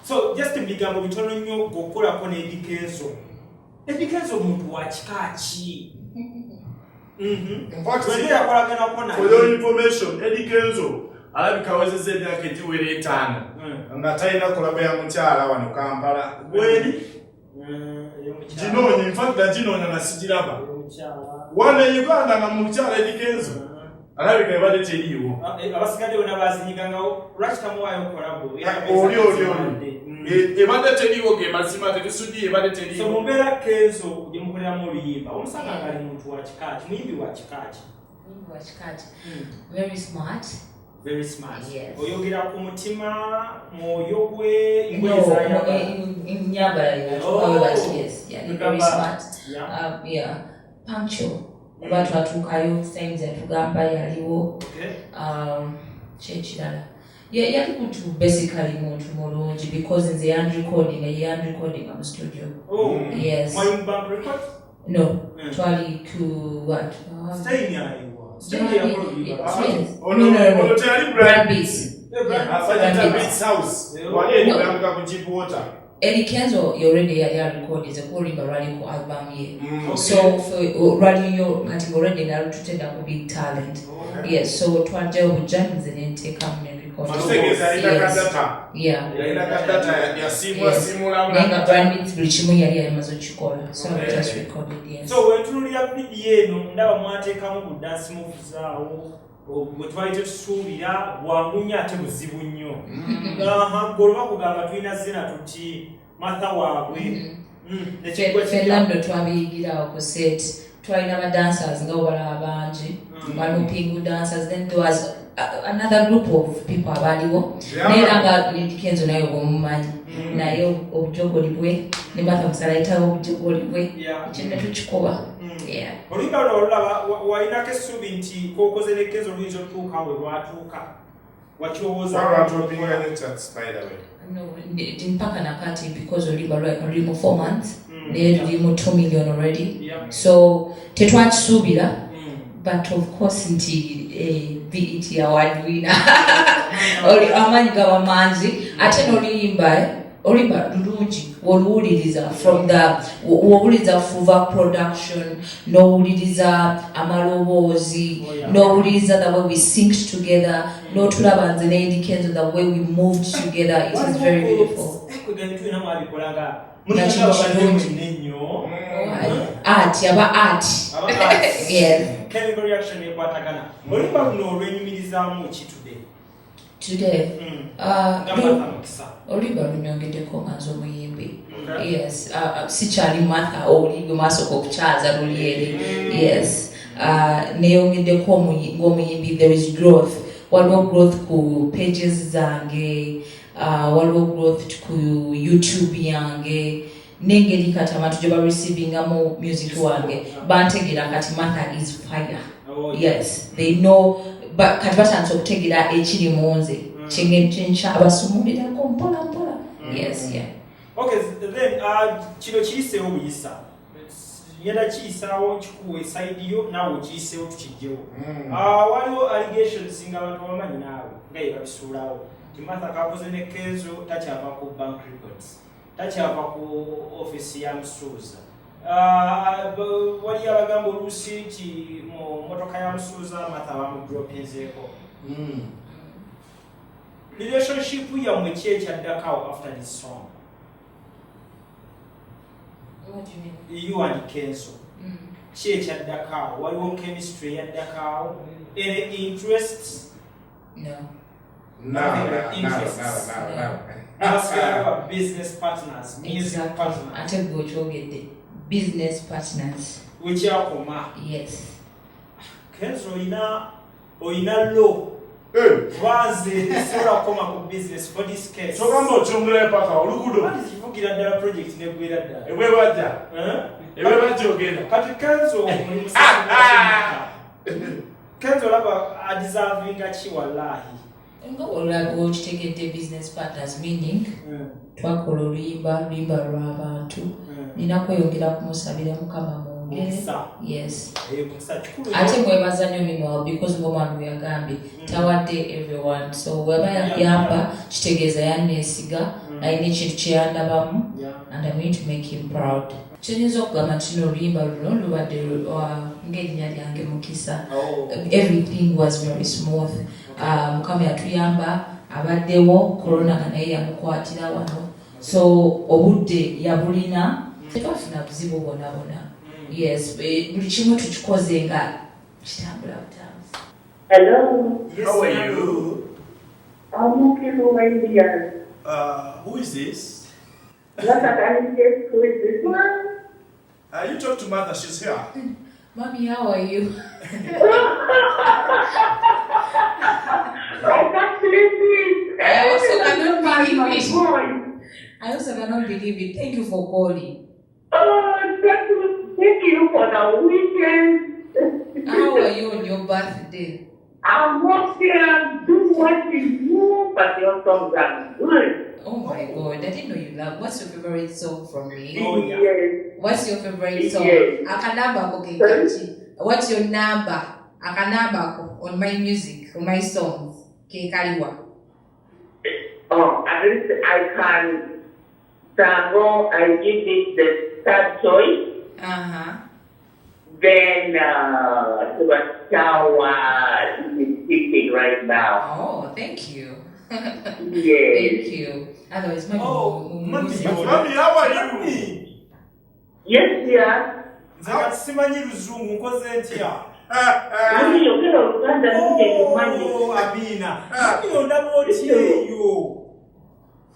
So just ebigambo bitono nnyo okukolako n'Eddie Kenzo. Eddie Kenzo omuntu wa kika ki? In fact, for your information, Eddie Kenzo alabika awezezza emyaka egiwera 5 nga talina kolabo ya mukyala wano Kampala. Gweri ginoonya, in fact naginoonya nasigiraba. Wano e Uganda nga mukyala Eddie Kenzo alabika ebadde teriiwo. Abasigadde bonna bazinyigangawo lwaki tamuwaayo kolabo? Oli ebadde teriiwo ge mazima tetusudde ebadde teriiwo. So mumbeera Kenzo gye mukoleramu oluyimba omusanga ngali muntu wa kika ki, muyimbi wa kika ki? Muyimbi wa kika ki. Very smart. Very smart. Yes. Oyogera ku mutima, mwoyo gwe, ingweza yaba. In Nyaba, yes. Yeah, very smart. Yeah. Punctual. Abantu batuukayo times atugamba yaliwo. Okay. Kyekirala. Yeah, yali muntu basically muntu mulungi because in the recording on the studio. Oh. Yes. Mwalimu Bank Records? No. Twali ku what? Stay near you. No. Brad Beats. Beats house. Wali enyanga ku Jeep Water. Eddie Kenzo already had recorded the Korimba Rally album here. So for radio kati already na tutenda ku big talent. Yes, so twaje obujanze ne take up ne record. Yeah. Ya simula Nenga Brad Beats buli kimu yali amaze okikola. So I just recorded, yes. So wetulira video eno ndaba mwateekamu ku dance moves zaawo. Bwe twali tetusuubira bwangunya ate buzibu nnyo. Goloba kugamba tulina zina tuti Martha waabwe. Fernando twabiyigirawo ku set. Twalina ba dancers nga wala abangi. Pingu dancers. Then there was another group of people abaliwo. Nera nga Eddie Kenzo naye omumanyi. Naye obujogoli bwe ne Martha Musalaita obujogoli bwe. Kinne tukikoba. Yeah. Oluyimba lwolaba walinako essuubi nti k'okoze ne Kenzo luyinza otuuka we lwatuuka. Wakirowooza No, mpaka nakati because oluyimba lulimu 4 months. Naye lulimu 2 million already. Yeah. So tetwakisuubira. But of course nti BET award winner. Oli amanyi gaba manzi. Ate n'oluyimba lulungi oluwuliriza from the wowuliriza Fuva production, n'owuliriza amaloboozi, n'owuliriza the way we synced together, n'otulaba nze ne Eddie Kenzo the way we moved together. It is very beautiful. Art, yaba art. Yes. Chemical reaction ekwatagana. Oluyimba luno olwenyumirizaamu ki today? Oluyimba lunyongeddeko nga nze omuyimbi. Yes. Sikyali Martha oli gwe maaso okukyaza luli eri. Yes. Neyongeddeko ng'omuyimbi there is growth. Waliwo growth ku pages zange. Waliwo growth ku YouTube yange. Nengeri kati abantu gye bareceivingamo music wange bantegera kati Martha is fire. Yes, they know, but kati batandise okutegera ekiri munze kyencha abasumulirako mpola mpola. Yes, yeah. Okay, then kino kiyiseewo buyisa ngenda kiyisaawo kikuwa eside yo naawe kiyiseewo tukijjewo. Waliwo allegations nga abantu bamanyi naawe nga ye babisuulawo ti Martha kakoze ne Kenzo takyava ku Bank Records, takyava ku office ya Musuuza. Wali abagamba oluusi nti mu motoka ya Musuuza Martha bamudropinzeeko. Relationship yammwe ki ekyaddakawo after this song? What do you mean? You and Kenzo. Ki ekyaddakawo? Waliwo chemistry yaddakawo? Any interests? No. No. Business partners, music partners. Ate gwe okyogedde business partners. Wekyakoma. Yes. Kenzo oyina law. Wanze sola koma ku business for this case. So kama ochungule paka olugudo. Wali kivugira ddala project ne gwera ddala. Ewe bajja. Ewe bajja ogenda. Kati Kenzo oli musisi. Kenzo laba deservinga ki wallahi. Nga olaga okitegedde business partners meaning twakola oluyimba lw'abantu nina kweyongera kumusabira Mukama mwongere. Yes. Ate mwebaza nnyo mino because ng'omwana yagambye tawadde everyone, so weba yagamba kitegeeza yanneesiga ayina ekintu kyeyandabamu and I'm going to make him proud. Kyenyinza okugamba nti oluyimba luno lubadde ng'erinnya lyange Mukisa. Everything was very smooth. Mukama yatuyamba abaddewo corona nga naye yamukwatira wano, so obudde yabulina tetwafuna buzibu bwonna. Yes, buli kimu tukikoze nga kitambula butambuzi. Hello. Yes, how are you? I'm okay for India. Who is this? What I guess who is this one? You talk to Mother, she's here. Mommy, how are you? I can't believe it. I also cannot believe my it. voice. I also cannot believe it. Thank you for calling. Thank you for the weekend. How are you on your birthday? I'm okay. I'm doing what you do, but your songs are good. Oh my God, I didn't know you love. What's your favorite song from me? Yes. What's your favorite song? Yes. Akanamba ko kekati. What's your number? Akanamba ko on my music, on my songs. Kekaliwa. Oh, at least I can go and give it the third choice. Then Sebastian is speaking right now. Oh, thank you. Yes. Thank you. Otherwise, Mommy, how are you? Yes, yeah. Nzaka simanyi luzungu nkoze ntya. Mami yogera Oluganda nje kumanyi. Abina. Mami ondaba otyeyo.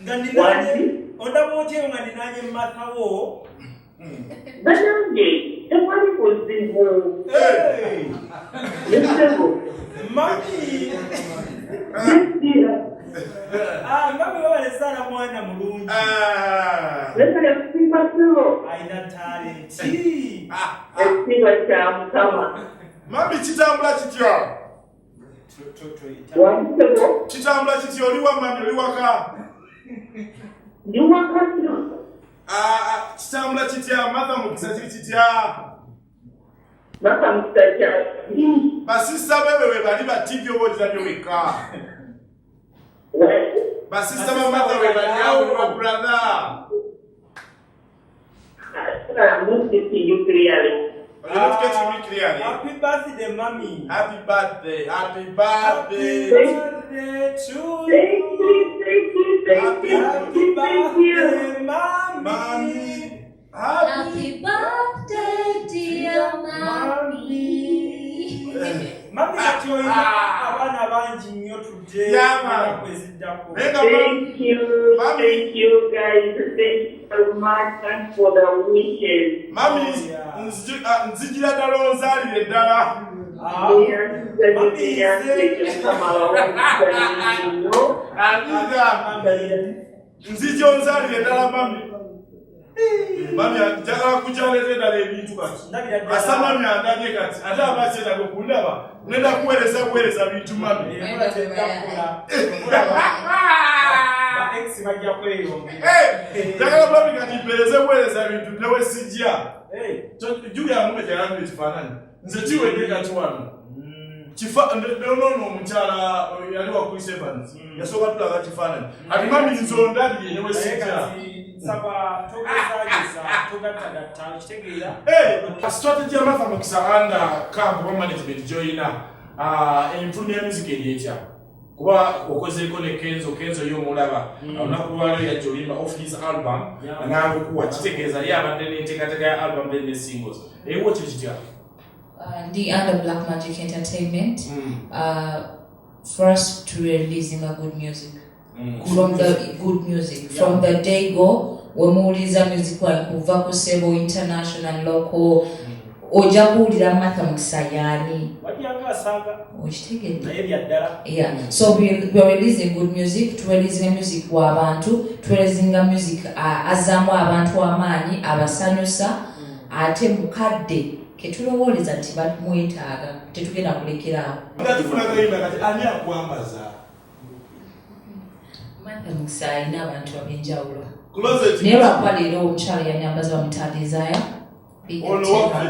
Nga ndinanye. Ondaba otyeyo nga ndinanye mmathawo. Banange, tewali kuzibu. Yesebo. Mami. Mami wabalesala mwana mulungi. Leka kusimba so. Aina talent. Ekiba kya Mukama. Mami kitambula kitya? Wansebo. Kitambula kitya oli wa mami oli waka? Ndi waka kino. Kitambula kitya? Mother Mukisa kitya? Maka Mukisa. Basista bewe bali batibyo boliza byo weka. Basista ba mother we bali awo brother. I'm not getting you clearly. You're not getting me clearly. Happy birthday, mommy. Happy birthday. Happy birthday. Happy birthday to you. Happy birthday, mommy. Happy birthday, dear mommy. Mami ati oyina abana bangi nnyo today. Thank you guys. Thank you so much. Thanks for the wishes. Mami, nzijira ddala onzaalire ddala. Nzija onzaalire ddala mami. Mami njagala kujalete ddala ebintu kati. Asa mami andabye kati. Ate abakyetaaga okundaba. Ngenda kuweereza bintu mami. Njagala mami kati mpeereze kuweereza bintu newe sijja. Julia mume gyalambe ekifaananyi. Nze kiwedde kati wano. Nono omukyala yali wa Chris Evans. Yasooka tulaga kifaananyi. Ati mami nze ondabye newe sijja. Saba togatagatta kitegeera. Strategy ya Mother Mukisa under camp wa management joina. Enfunu ya music eryetya. Kuba okozeeko ne Kenzo y'omulaba. Olunaku lwalwo yajja olimba off his album. N'alukuwa kitegeeza ye abadde n'enteekateeka ya album ne singles. Ewo kiri kitya? The under Black Magic Entertainment. For us to releasing a good music. From the good music. From the day go, we muliza music wa kuva ku Sebo international local. Oja kuwulira Mother Mukisa yani. Wajanga asanga. Okitegedde. Naye byaddala. Yeah. So we're releasing good music, releasing music wa abantu, releasing music azamu abantu amaanyi, abasanyusa, ate mukadde ketulowooleza nti bamwetaaga tetugenda kulekerawo. Tufuna kayimba kati ani akwambaza? Mother Mukisa alina abantu ab'enjawulo. Naye lwakuba leero omukyala yanyambaza bamutalizaaya. Ono waffe.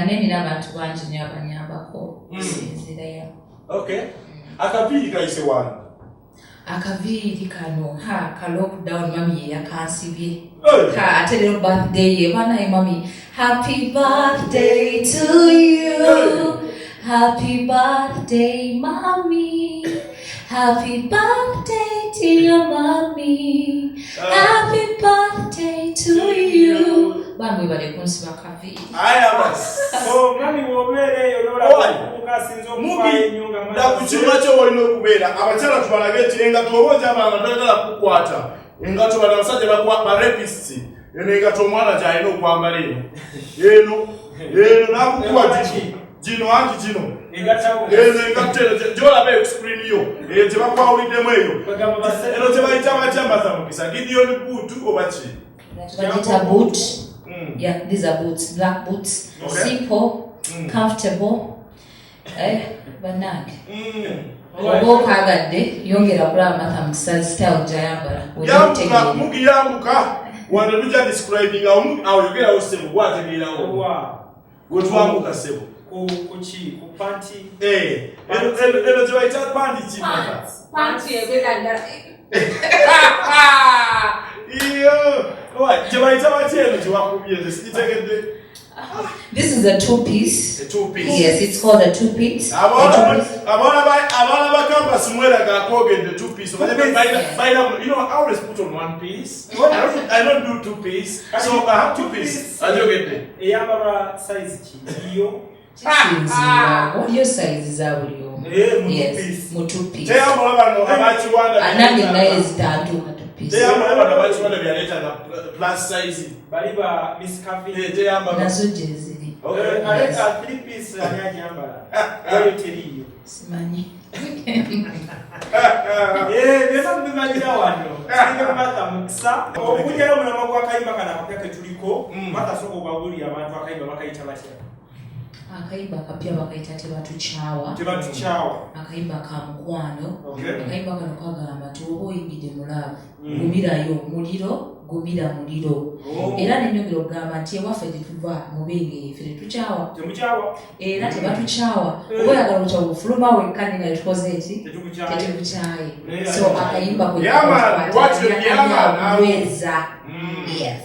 Nina abantu bangi nnyo abanyambako. sinzira ya okay akaviiri kayise wano akaviiri kano ka lockdown mami yakansibye Hey. ate lero birthday ye banaye mami happy birthday to you happy birthday mommy happy birthday to your mommy happy birthday to you bamwe bali kunsiba kaviiri aya basi so mami wobere Oi. ukasinzo mugi ndakukima kyo wolina okubeera abakyala tubalage eti engato obonja abanga toyagala kukwata engato bano abasajja barepist eno engato omwana gyalina okwambala eno nakukuwa gino anti gino eno engato eno gyolaba ekuskrin yo eyo gyebakwawuliddemu eyo eno gyebayita batya mbaza mukisa gideon boot oba ki Bagita boot. Yeah, these are boots, black boots. Okay. Simple, comfortable. Banage. Oboka agadde yongera kulaba matha mu style jayambala. yambuka mugi yambuka wano lujja describing awo yogerawo sebo gwategeerawo gwetwambuka sebo kuki ku panty eno gyebayita pandi ki Panty ebera gyebayita batya eno gyewakubye sigitegedde This is a two-piece. A two-piece. Yes, it's called a two-piece. abaana ba campus mweraga akwogedde two piece you know I always put on one piece I don't do two piece so I have two piece ajogedde eyambala size ki iyo Waliyo size za buliyo. Yes, mu two-piece. teyambala bano abakiwanda Anange naye zitantuuka two-piece. teyambala bano abakiwanda byaleetaga plus size bali ba Miss Cafe teyambala Nazo gye ziri. aleta 3 piece ani ajambala eyo teriyo Simanyi. byonna mubimanyira wano singa Martha mukisa okujjayo mulama gw'akayimba kano akapya ke tuliko Martha soka obwabulira abantu akayimba bakayita batya Akayimba akapya bakayita tebatukyawa. tebatukyawa Akayimba ka mukwano. Okay. Akayimba kano kagamba nti oba oyingidde mu laavu gumirayo muliro gumira muliro. Era n'ennyongera okugamba nti ewaffe gye tuva mu Benge ffe tetukyawa. temukyawa Era tebatukyawa. Oba oyagala okyawa ofuluma wekka ne nga tukoze eki tetukukyaye tetukukyaye. So akayimba kwe Yaman, watch the Yaman. weza. Yes.